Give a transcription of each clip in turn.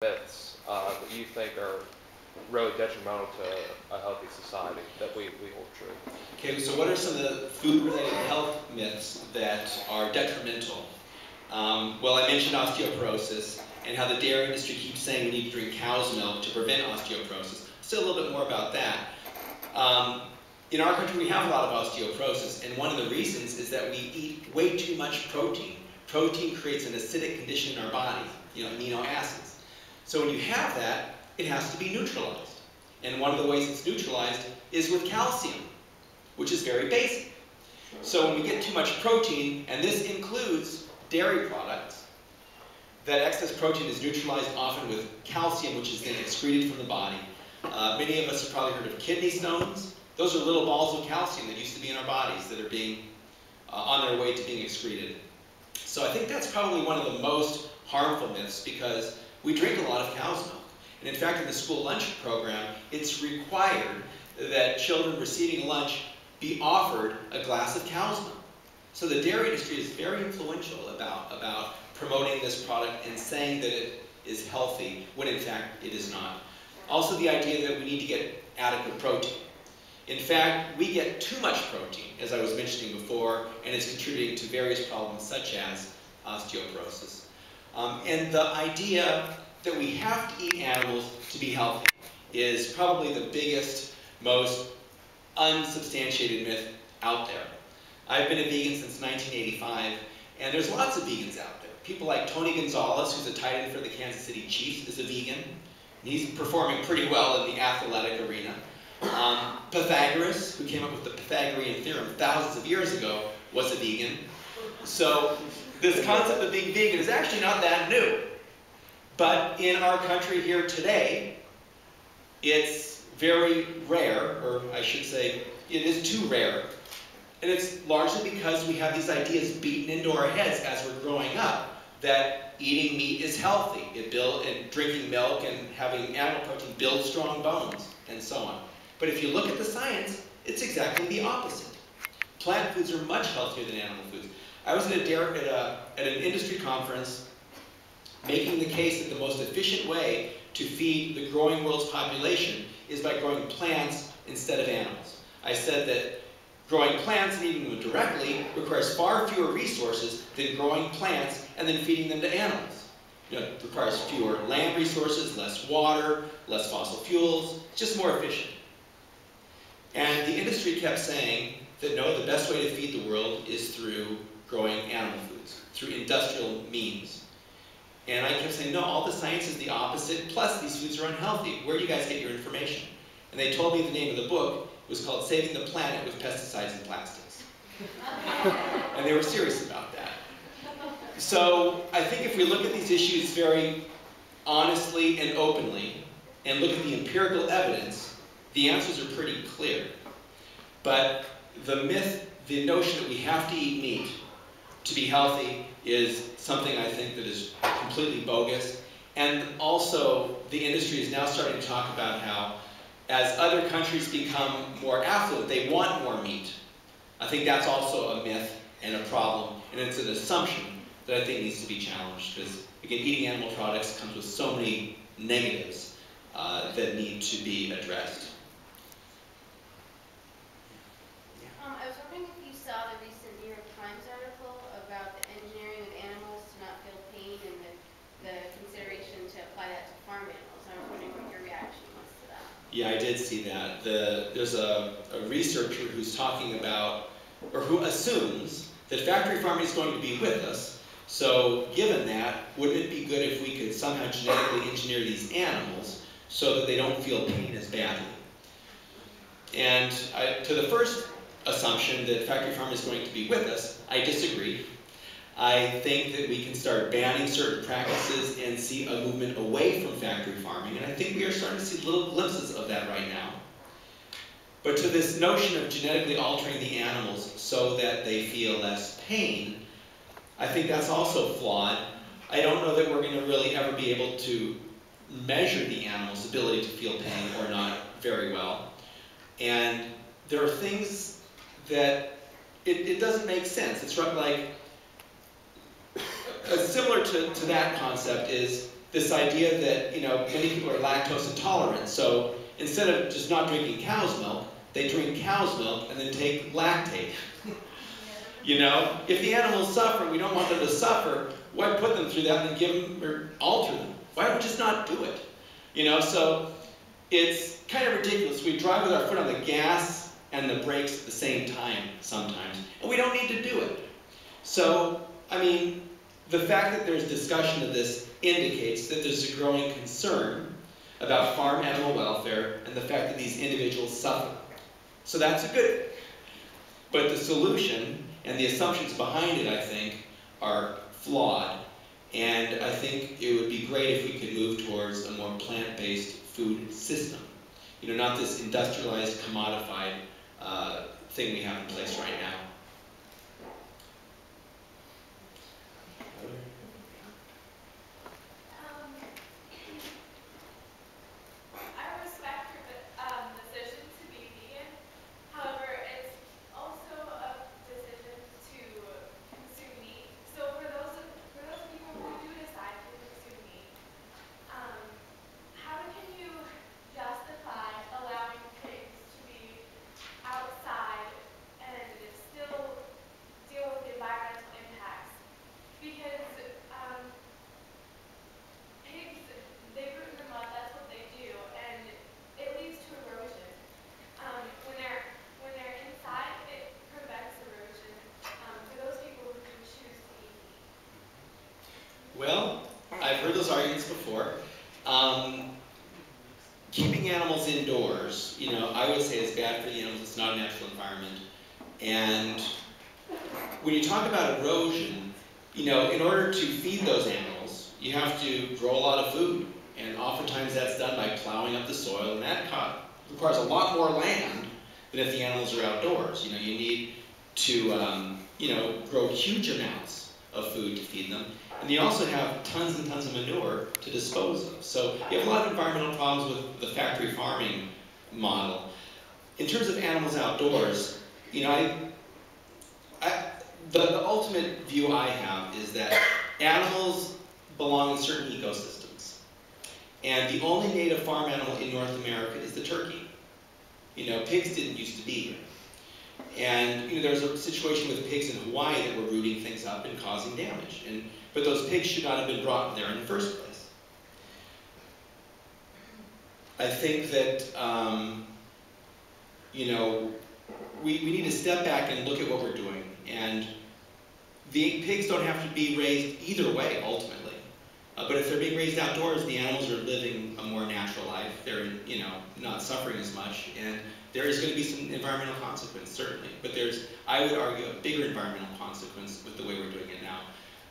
myths that you think are really detrimental to a healthy society that we hold true? Okay, so what are some of the food-related health myths that are detrimental? Well, I mentioned osteoporosis and how the dairy industry keeps saying we need to drink cow's milk to prevent osteoporosis. Still a little bit more about that. In our country, we have a lot of osteoporosis, and one of the reasons is that we eat way too much protein. Protein creates an acidic condition in our bodies, amino acids. So when you have that, it has to be neutralized. And one of the ways it's neutralized is with calcium, which is very basic. So when we get too much protein, and this includes dairy products, that excess protein is neutralized often with calcium, which is then excreted from the body. Many of us have probably heard of kidney stones. Those are little balls of calcium that used to be in our bodies that are being on their way to being excreted. So I think that's probably one of the most harmful myths, because we drink a lot of cow's milk. And in fact, in the school lunch program, it's required that children receiving lunch be offered a glass of cow's milk. So the dairy industry is very influential about promoting this product and saying that it is healthy, when in fact it is not. Also the idea that we need to get adequate protein. In fact, we get too much protein, as I was mentioning before, and it's contributing to various problems such as osteoporosis. And the idea that we have to eat animals to be healthy is probably the biggest, most unsubstantiated myth out there. I've been a vegan since 1985, and there's lots of vegans out there. People like Tony Gonzalez, who's a tight end for the Kansas City Chiefs, is a vegan. He's performing pretty well in the athletic arena. Pythagoras, who came up with the Pythagorean theorem thousands of years ago, was a vegan. So this concept of being vegan is actually not that new. But in our country here today, it's very rare, or I should say, it is too rare. And it's largely because we have these ideas beaten into our heads as we're growing up, that eating meat is healthy, and drinking milk and having animal protein builds strong bones, and so on. But if you look at the science, it's exactly the opposite. Plant foods are much healthier than animal foods. I was at an industry conference making the case that the most efficient way to feed the growing world's population is by growing plants instead of animals. I said that growing plants and eating them directly requires far fewer resources than growing plants and then feeding them to animals. It requires fewer land resources, less water, less fossil fuels. It's just more efficient. And the industry kept saying that no, the best way to feed the world is through growing animal foods, through industrial means. And I kept saying, no, all the science is the opposite, plus these foods are unhealthy. Where do you guys get your information? And they told me the name of the book. It was called Saving the Planet with Pesticides and Plastics. And they were serious about that. So I think if we look at these issues very honestly and openly, and look at the empirical evidence, the answers are pretty clear. But the myth, the notion that we have to eat meat to be healthy is something I think that is completely bogus. And also, the industry is now starting to talk about how, as other countries become more affluent, they want more meat. I think that's also a myth and a problem, and it's an assumption that I think needs to be challenged, because, again, eating animal products comes with so many negatives that need to be addressed. I was wondering if you saw the recent New York Times article about the engineering of animals to not feel pain and the consideration to apply that to farm animals. I was wondering what your reaction was to that. Yeah, I did see that. There's a researcher who's talking about, or who assumes, that factory farming is going to be with us. So given that, wouldn't it be good if we could somehow genetically engineer these animals so that they don't feel pain as badly? And to the first assumption that factory farming is going to be with us, I disagree. I think that we can start banning certain practices and see a movement away from factory farming, and I think we are starting to see little glimpses of that right now. But to this notion of genetically altering the animals so that they feel less pain, I think that's also flawed. I don't know that we're going to really ever be able to measure the animal's ability to feel pain or not very well. And there are things that it doesn't make sense. It's like, similar to that concept is this idea that, you know, many people are lactose intolerant, so instead of just not drinking cow's milk, they drink cow's milk and then take lactate. You know, if the animals suffer, we don't want them to suffer, why put them through that and give them, or alter them? Why don't we just not do it? You know, so it's kind of ridiculous. We drive with our foot on the gas and the brakes at the same time sometimes, and we don't need to do it. So, I mean, the fact that there's discussion of this indicates that there's a growing concern about farm animal welfare and the fact that these individuals suffer. So that's a good thing. But the solution and the assumptions behind it, I think, are flawed. And I think it would be great if we could move towards a more plant-based food system. You know, not this industrialized, commodified thing we have in place right now. I respect your decision to be vegan. However, it's also a decision to consume meat. So for those people who do decide to consume meat, how can you justify allowing pigs to be outside and still deal with the environmental impacts? Because pigs, they root in the mud, that's what they do, and it leads to erosion. When they're inside, it prevents erosion for those people who can choose to eat meat. Well, I've heard those arguments before. Keeping animals indoors, you know, I would say is bad for the animals. It's not a natural environment. And when you talk about erosion, you know, in order to feed those animals, you have to grow a lot of food. And oftentimes that's done by plowing up the soil, and that requires a lot more land than if the animals are outdoors. You know, you need to, you know, grow huge amounts of food to feed them. And you also have tons and tons of manure to dispose of. So you have a lot of environmental problems with the factory farming model. In terms of animals outdoors, you know, the ultimate view I have is that animals belong in certain ecosystems. And the only native farm animal in North America is the turkey. You know, pigs didn't used to be here. And you know, there's a situation with pigs in Hawaii that were rooting things up and causing damage. But those pigs should not have been brought there in the first place. I think that, you know, we need to step back and look at what we're doing. And the pigs don't have to be raised either way, ultimately. But if they're being raised outdoors, the animals are living a more natural life. They're, you know, not suffering as much. And there is going to be some environmental consequence, certainly. But there's, I would argue, a bigger environmental consequence with the way we're doing it now.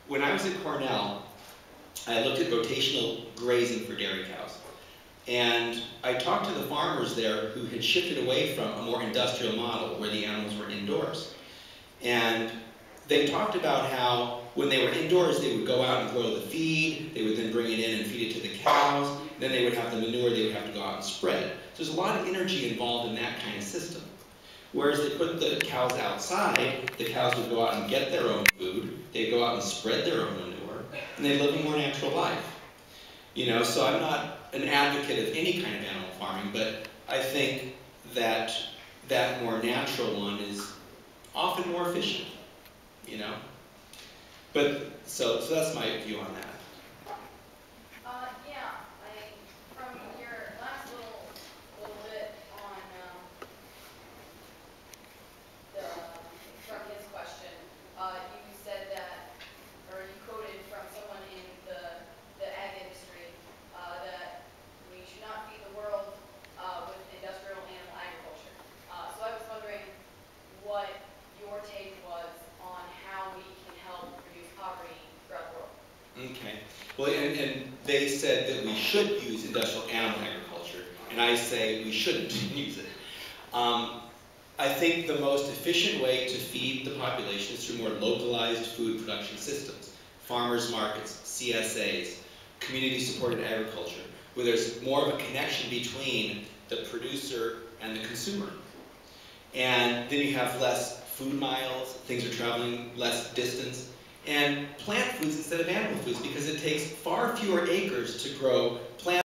When I was at Cornell, I looked at rotational grazing for dairy cows. And I talked to the farmers there who had shifted away from a more industrial model where the animals were indoors. And they talked about how when they were indoors, they would go out and grow the feed, they would then bring it in and feed it to the cows, then they would have the manure they would have to go out and spread. So there's a lot of energy involved in that kind of system. Whereas they put the cows outside, the cows would go out and get their own food, they'd go out and spread their own manure, and they'd live a more natural life. You know, so I'm not an advocate of any kind of animal farming, but I think that that more natural one is often more efficient, you know? But, so that's my view on that. From your last little bit on from his question, you said that, or you quoted from someone in the ag industry, that we should not feed the world with industrial animal agriculture. So I was wondering what your take was on how we can help reduce poverty throughout the world. Okay. Well, and they said that we should use industrial animal agriculture, and I say we shouldn't use it. I think the most efficient way to feed the population is through more localized food production systems. Farmers markets, CSAs, community-supported agriculture, where there's more of a connection between the producer and the consumer. And then you have less food miles, things are traveling less distance, and plant foods instead of animal foods because it takes far fewer acres to grow plant